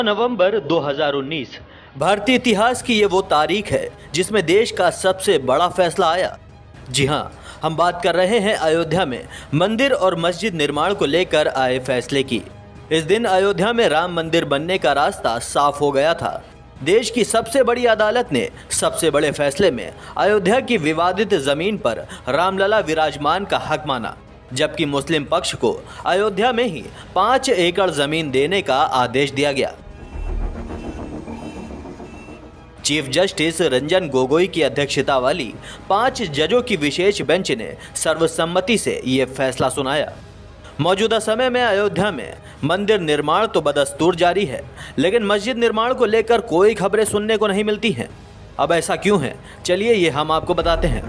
नवंबर 2019 भारतीय इतिहास की ये वो तारीख है जिसमें देश का सबसे बड़ा फैसला आया। जी हां, हम बात कर रहे हैं अयोध्या में मंदिर और मस्जिद निर्माण को लेकर आए फैसले की। इस दिन अयोध्या में राम मंदिर बनने का रास्ता साफ हो गया था। देश की सबसे बड़ी अदालत ने सबसे बड़े फैसले में अयोध्या की विवादित जमीन पर रामलला विराजमान का हक माना, जबकि मुस्लिम पक्ष को अयोध्या में ही 5 एकड़ जमीन देने का आदेश दिया गया। चीफ जस्टिस रंजन गोगोई की अध्यक्षता वाली 5 जजों की विशेष बेंच ने सर्वसम्मति से ये फैसला सुनाया। मौजूदा समय में अयोध्या में मंदिर निर्माण तो बदस्तूर जारी है, लेकिन मस्जिद निर्माण को लेकर कोई खबरें सुनने को नहीं मिलती हैं। अब ऐसा क्यों है, चलिए ये हम आपको बताते हैं।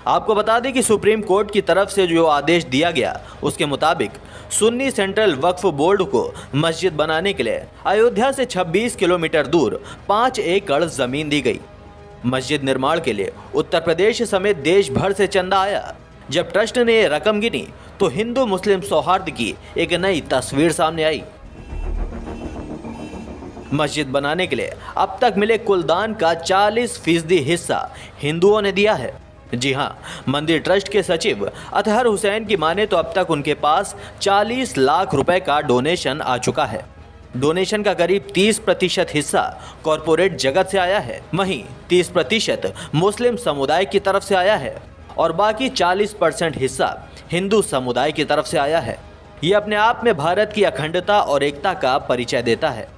आपको बता दें कि सुप्रीम कोर्ट की तरफ से जो आदेश दिया गया उसके मुताबिक सुन्नी सेंट्रल वक्फ बोर्ड को मस्जिद बनाने के लिए अयोध्या से 26 किलोमीटर दूर 5 एकड़ जमीन दी गई। मस्जिद निर्माण के लिए उत्तर प्रदेश समेत देश भर से चंदा आया। जब ट्रस्ट ने ये रकम गिनी तो हिंदू मुस्लिम सौहार्द की एक नई तस्वीर सामने आई। मस्जिद बनाने के लिए अब तक मिले कुल दान का 40% हिस्सा हिंदुओं ने दिया है। जी हां, मंदिर ट्रस्ट के सचिव अतहर हुसैन की माने तो अब तक उनके पास 40 लाख रुपए का डोनेशन आ चुका है। डोनेशन का करीब 30% हिस्सा कॉरपोरेट जगत से आया है, वहीं 30% मुस्लिम समुदाय की तरफ से आया है और बाकी 40% हिस्सा हिंदू समुदाय की तरफ से आया है। ये अपने आप में भारत की अखंडता और एकता का परिचय देता है।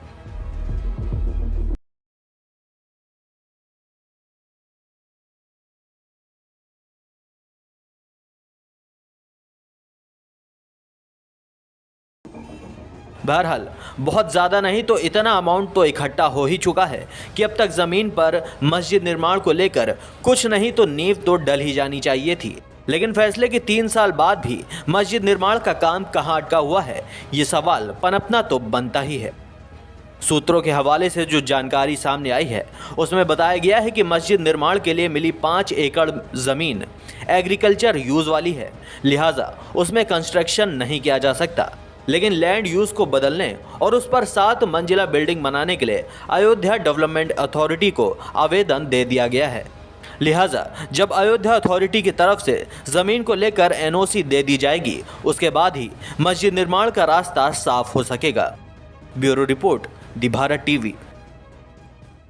बहरहाल बहुत ज़्यादा नहीं तो इतना अमाउंट तो इकट्ठा हो ही चुका है कि अब तक ज़मीन पर मस्जिद निर्माण को लेकर कुछ नहीं तो नींव तो डल ही जानी चाहिए थी। लेकिन फैसले के 3 साल बाद भी मस्जिद निर्माण का काम कहाँ अटका हुआ है, ये सवाल पनपना तो बनता ही है। सूत्रों के हवाले से जो जानकारी सामने आई है उसमें बताया गया है कि मस्जिद निर्माण के लिए मिली 5 एकड़ ज़मीन एग्रीकल्चर यूज़ वाली है, लिहाजा उसमें कंस्ट्रक्शन नहीं किया जा सकता। लेकिन लैंड यूज़ को बदलने और उस पर 7 मंजिला बिल्डिंग बनाने के लिए अयोध्या डेवलपमेंट अथॉरिटी को आवेदन दे दिया गया है। लिहाजा जब अयोध्या अथॉरिटी की तरफ से ज़मीन को लेकर एनओसी दे दी जाएगी, उसके बाद ही मस्जिद निर्माण का रास्ता साफ हो सकेगा। ब्यूरो रिपोर्ट, दी भारत टीवी।